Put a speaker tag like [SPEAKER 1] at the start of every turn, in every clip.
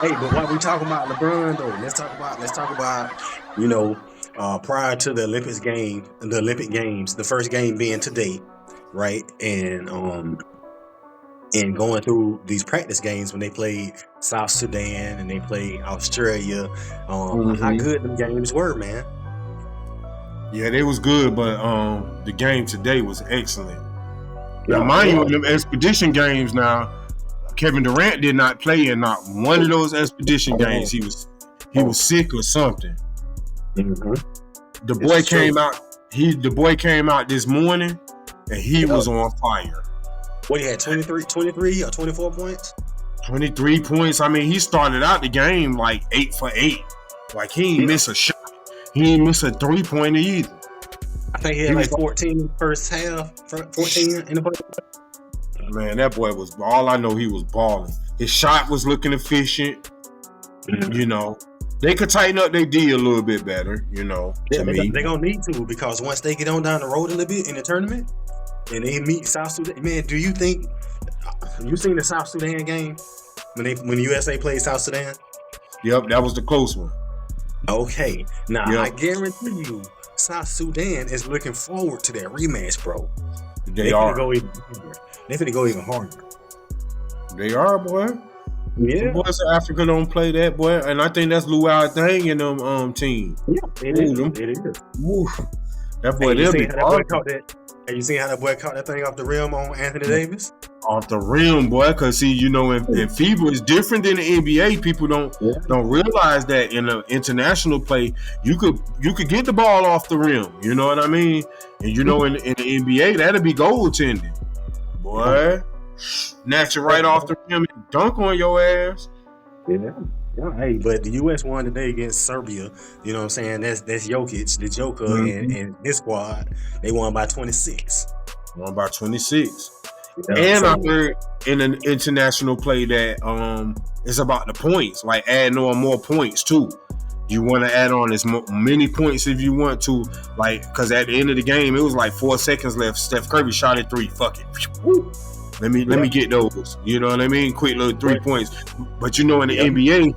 [SPEAKER 1] Hey, but while we talking about LeBron though, let's talk about prior to the Olympic Games, the first game being today, right? And going through these practice games when they played South Sudan and they played Australia, how
[SPEAKER 2] Hmm.
[SPEAKER 1] good them games were, man.
[SPEAKER 2] Yeah, they was good, but the game today was excellent. Now,
[SPEAKER 1] Yeah,
[SPEAKER 2] mind you, in
[SPEAKER 1] yeah.
[SPEAKER 2] them expedition games, now Kevin Durant did not play in not one of those expedition games.
[SPEAKER 1] Oh,
[SPEAKER 2] He was
[SPEAKER 1] oh,
[SPEAKER 2] sick or something.
[SPEAKER 1] hmm.
[SPEAKER 2] The
[SPEAKER 1] This
[SPEAKER 2] boy
[SPEAKER 1] is true.
[SPEAKER 2] came out. The boy came out this morning, and he
[SPEAKER 1] Yeah.
[SPEAKER 2] was on fire.
[SPEAKER 1] What he had 23 or 24 points?
[SPEAKER 2] 23 points. I mean, he started out the game like 8 for 8. Like he ain't
[SPEAKER 1] Yeah.
[SPEAKER 2] miss a shot. He ain't miss a 3-pointer either.
[SPEAKER 1] I think he
[SPEAKER 2] He
[SPEAKER 1] had
[SPEAKER 2] was
[SPEAKER 1] like 14 in the first half, 14 in the first.
[SPEAKER 2] Man, that boy was all I know. He was balling. His shot was looking efficient. You
[SPEAKER 1] Mhm.
[SPEAKER 2] know, they could tighten up their D a little bit better.
[SPEAKER 1] Yeah,
[SPEAKER 2] To me.
[SPEAKER 1] they're gonna need to because once they get on down the road a little bit in the tournament and they meet South Sudan, man, do you think you seen the South Sudan game when the USA played South Sudan?
[SPEAKER 2] Yep, that was the close one.
[SPEAKER 1] Okay, now
[SPEAKER 2] Yep,
[SPEAKER 1] I guarantee you, South Sudan is looking forward to that rematch, bro.
[SPEAKER 2] they
[SPEAKER 1] They finna
[SPEAKER 2] are.
[SPEAKER 1] go even harder. They finna go even harder.
[SPEAKER 2] They are, boy. Them
[SPEAKER 1] Yeah,
[SPEAKER 2] boys in Africa don't play that, boy, and I think that's Luau thing in them team.
[SPEAKER 1] yeah, it
[SPEAKER 2] Ooh,
[SPEAKER 1] is.
[SPEAKER 2] them.
[SPEAKER 1] It is.
[SPEAKER 2] Ooh, that
[SPEAKER 1] Hey,
[SPEAKER 2] boy,
[SPEAKER 1] you
[SPEAKER 2] they'll
[SPEAKER 1] seen
[SPEAKER 2] be
[SPEAKER 1] how that boy
[SPEAKER 2] balling
[SPEAKER 1] caught that? Hey, you seen how that boy caught that thing off the rim on Anthony Davis?
[SPEAKER 2] off the rim, boy. Cause see, in
[SPEAKER 1] Oh,
[SPEAKER 2] FIBA is different than the NBA. People don't
[SPEAKER 1] yeah.
[SPEAKER 2] don't realize that in an international play, you could get the ball off the rim. You know what I mean? And in the NBA, that'll be goaltending,
[SPEAKER 1] Yeah.
[SPEAKER 2] boy. Snatch it
[SPEAKER 1] Hey,
[SPEAKER 2] right off the rim and dunk on your ass.
[SPEAKER 1] yeah. Yeah. Hey, but the US won today against Serbia. You know what I'm saying? That's Jokic, the Joker, and,
[SPEAKER 2] Mm-hmm.
[SPEAKER 1] and his squad. They won by 26.
[SPEAKER 2] Won by 26.
[SPEAKER 1] Yeah.
[SPEAKER 2] And I
[SPEAKER 1] So
[SPEAKER 2] heard in an international play that it's about the points, like adding on more points too. You want to add on as many points if you want to, like, because at the end of the game it was like 4 seconds left. Steph Curry shot at three. Fuck it. Woo. Let me
[SPEAKER 1] yeah.
[SPEAKER 2] get those. You know what I mean? Quick little three
[SPEAKER 1] But
[SPEAKER 2] points. But in the
[SPEAKER 1] yeah,
[SPEAKER 2] NBA,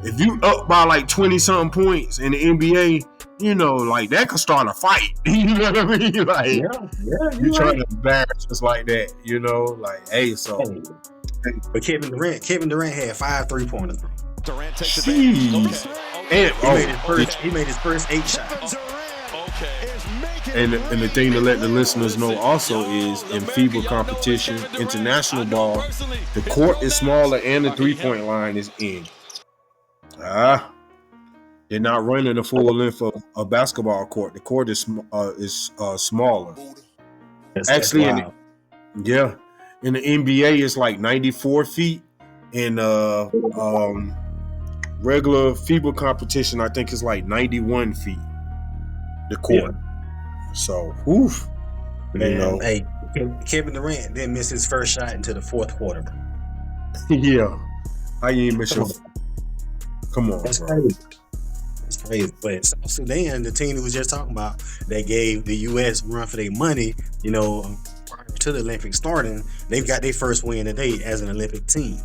[SPEAKER 2] if you up by like 20 something points in the NBA, like that could start a fight. You know what I mean? Like
[SPEAKER 1] yeah, yeah,
[SPEAKER 2] you
[SPEAKER 1] you're
[SPEAKER 2] trying
[SPEAKER 1] right.
[SPEAKER 2] to embarrass us like that, like, hey, so
[SPEAKER 1] Hey, but Kevin Durant had 5 3 pointers, bro.
[SPEAKER 3] Durant takes advantage.
[SPEAKER 2] jeez.
[SPEAKER 3] Okay.
[SPEAKER 2] And
[SPEAKER 1] He made his first. He made his first 8 shots.
[SPEAKER 3] Okay. Is making
[SPEAKER 2] and the thing to let the listeners know also is in FIBA competition, international ball, the court is smaller and the 3-point line is in. Ah, they're not running the full length of a basketball court. The court is smaller.
[SPEAKER 1] That's
[SPEAKER 2] Actually,
[SPEAKER 1] wild.
[SPEAKER 2] yeah, in the NBA it's like 94 feet. In regular FIBA competition, I think it's like 91 feet. The
[SPEAKER 1] Yeah,
[SPEAKER 2] court. So, oof,
[SPEAKER 1] man. Hey, Kevin Durant didn't miss his first shot until the fourth quarter, bro.
[SPEAKER 2] yeah. I ain't miss
[SPEAKER 1] Come
[SPEAKER 2] your.
[SPEAKER 1] on,
[SPEAKER 2] Come on,
[SPEAKER 1] that's
[SPEAKER 2] bro.
[SPEAKER 1] crazy. That's crazy. But South Sudan, the team we was just talking about, they gave the U.S. run for their money. Prior to the Olympics starting, they've got their first win today as an Olympic team.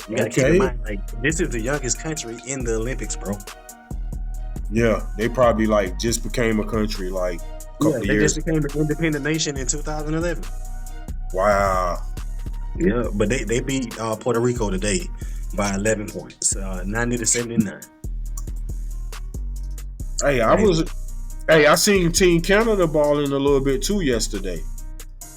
[SPEAKER 1] You got to keep in
[SPEAKER 2] Okay.
[SPEAKER 1] mind, like this is the youngest country in the Olympics, bro.
[SPEAKER 2] Yeah, they probably like just became a country like a
[SPEAKER 1] Yeah,
[SPEAKER 2] couple of
[SPEAKER 1] they just
[SPEAKER 2] years.
[SPEAKER 1] became an independent nation in 2011.
[SPEAKER 2] Wow.
[SPEAKER 1] Yeah, but they beat Puerto Rico today by 11 points, 90-79.
[SPEAKER 2] Hey,
[SPEAKER 1] Hey,
[SPEAKER 2] I seen Team Canada balling a little bit too yesterday.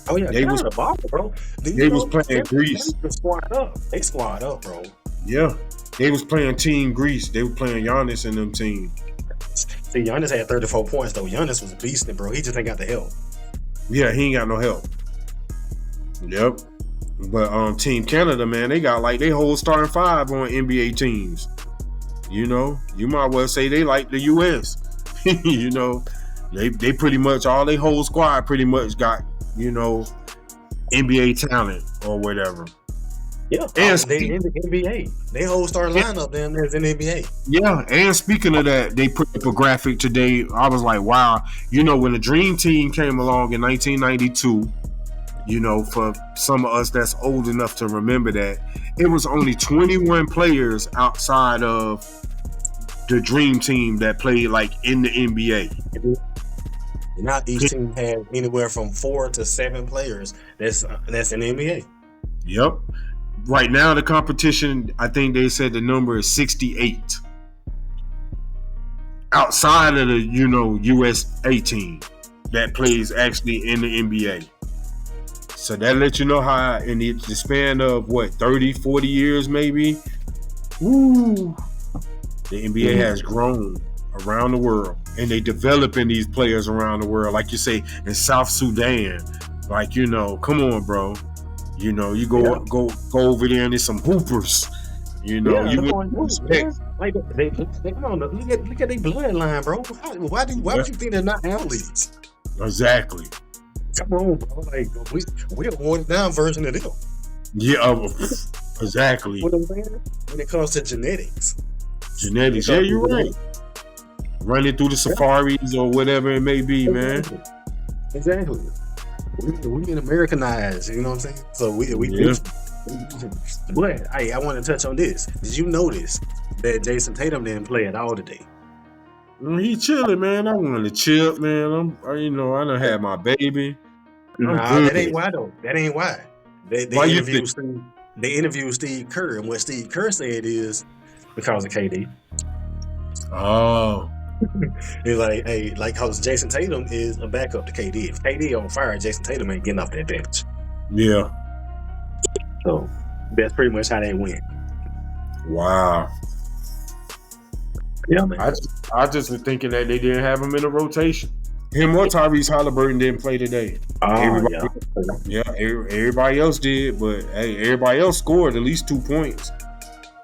[SPEAKER 1] oh yeah,
[SPEAKER 2] They was
[SPEAKER 1] Canada ball, bro.
[SPEAKER 2] they was playing Greece.
[SPEAKER 1] Canada squad up. They squad up, bro.
[SPEAKER 2] Yeah, they was playing Team Greece. They were playing Giannis and them team.
[SPEAKER 1] See, Giannis had 34 points though. Giannis was beasting, bro. He just ain't got the help.
[SPEAKER 2] Yeah, he ain't got no help. Yep. But Team Canada, man, they got like they whole starting five on NBA teams. You might well say they like the US. They pretty much all they whole squad pretty much got, NBA talent or whatever.
[SPEAKER 1] Yeah,
[SPEAKER 2] And
[SPEAKER 1] they in the NBA. They whole starting lineup them is in the NBA.
[SPEAKER 2] yeah, and speaking of that, they put up a graphic today. I was like, wow, when the Dream Team came along in 1992, You know, for some of us that's old enough to remember that, it was only 21 players outside of the Dream Team that played like in the NBA.
[SPEAKER 1] Now each team has anywhere from 4 to 7 players. That's in the NBA.
[SPEAKER 2] Yep. Right now, the competition, I think they said the number is 68. Outside of the, USA team that plays actually in the NBA. So that lets you know how in the span of 30, 40 years maybe, woo, the NBA has grown around the world, and they developing these players around the world. Like you say, in South Sudan, like, come on, bro. You go over there and there's some hoopers. You respect.
[SPEAKER 1] Like they come on, look at their bloodline, bro. Why would you think they're not athletes?
[SPEAKER 2] Exactly.
[SPEAKER 1] Come on, bro. Like we're a watered down version of them.
[SPEAKER 2] Yeah, exactly.
[SPEAKER 1] What I'm saying? When it comes to genetics.
[SPEAKER 2] Yeah, you're right. Running through the safaris or whatever it may be, man.
[SPEAKER 1] Exactly. We get Americanized, you know what I'm saying? So we But hey, I want to touch on this. Did you notice that Jason Tatum didn't play at all today?
[SPEAKER 2] He chilling, man. I want to chill, man. I done had my baby.
[SPEAKER 1] Nah, that ain't why though. That ain't why. They interviewed Steve Kerr, and what Steve Kerr said is because of KD.
[SPEAKER 2] Oh.
[SPEAKER 1] He's like, hey, cause Jason Tatum is a backup to KD. If KD on fire, Jason Tatum ain't getting off that bench.
[SPEAKER 2] Yeah.
[SPEAKER 1] So that's pretty much how they went.
[SPEAKER 2] Wow.
[SPEAKER 1] Yeah, man.
[SPEAKER 2] I just was thinking that they didn't have him in a rotation. Him or Tyrese Halliburton didn't play today. Everybody else did, but hey, everybody else scored at least 2 points.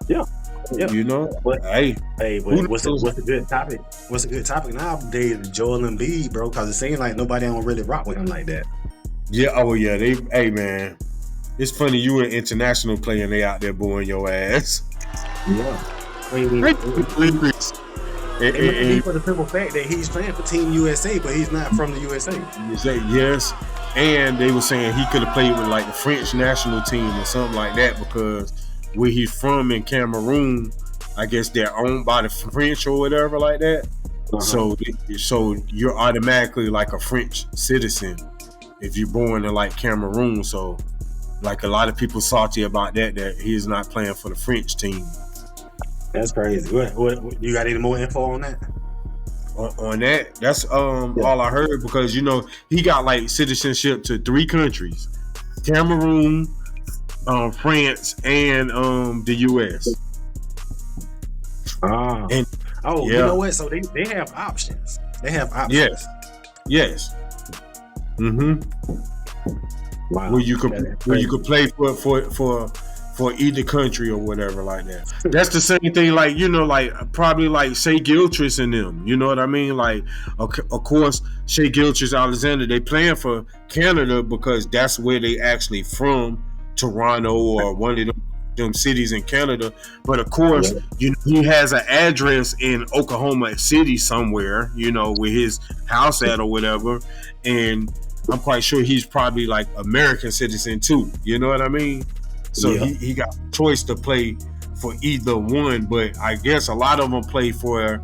[SPEAKER 1] Yeah. Yeah.
[SPEAKER 2] But
[SPEAKER 1] what's a good topic? What's a good topic nowadays? Joel Embiid, bro, because it seems like nobody don't really rock with him like that.
[SPEAKER 2] Yeah. Oh yeah. Hey man, it's funny you an international player and they out there booing your ass.
[SPEAKER 1] Yeah. For the simple fact that he's playing for Team USA, but he's not from the USA.
[SPEAKER 2] Yes. And they were saying he could have played with like the French national team or something like that because where he's from in Cameroon, I guess they're owned by the French or whatever like that. Uh-huh. So you're automatically like a French citizen if you're born in like Cameroon. So like a lot of people salty about that he's not playing for the French team.
[SPEAKER 1] That's crazy. What you got any more info on that?
[SPEAKER 2] On that, that's all I heard because he got like citizenship to 3 countries: Cameroon, France, and the US. You know
[SPEAKER 1] what? So they have options. They have options.
[SPEAKER 2] Yes. Mm-hmm.
[SPEAKER 1] Wow.
[SPEAKER 2] Where you could play for either country or whatever like that. That's the same thing, like probably like Shai Gilgeous and them. You know what I mean? Like, of course, Shai Gilgeous, Alexander, they playing for Canada because that's where they actually from, Toronto or one of them cities in Canada. But of course, he has an address in Oklahoma City somewhere, where his house at or whatever, and I'm quite sure he's probably like American citizen too. You know what I mean? So he got a choice to play for either one, but I guess a lot of them play for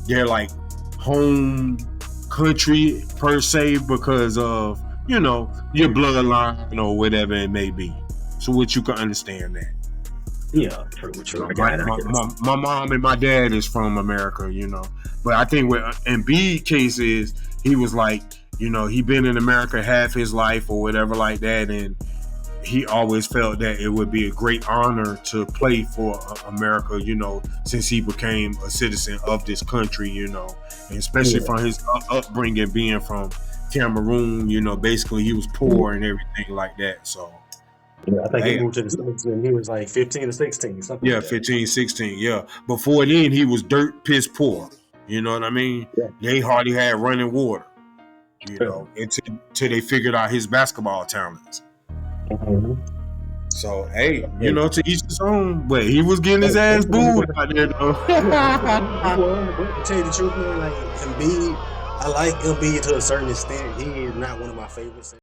[SPEAKER 2] their like home country per se because of your bloodline or whatever it may be. So what you can understand that.
[SPEAKER 1] Yeah, true.
[SPEAKER 2] My mom and my dad is from America, but I think what Embiid case is, he was like, he been in America half his life or whatever like that, and he always felt that it would be a great honor to play for America, since he became a citizen of this country, and especially from his upbringing being from Cameroon, basically he was poor and everything like that. So,
[SPEAKER 1] I think he moved to the States when he was like 15 or 16, something like that.
[SPEAKER 2] 15, 16, yeah. Before then, he was dirt piss poor. You know what I mean?
[SPEAKER 1] Yeah.
[SPEAKER 2] They hardly had running water, until they figured out his basketball talents.
[SPEAKER 1] Mm-hmm.
[SPEAKER 2] So, hey, to each his own. But he was getting his ass booed out there, though.
[SPEAKER 1] But to tell you the truth, man, like Embiid, I like Embiid to a certain extent. He is not one of my favorites.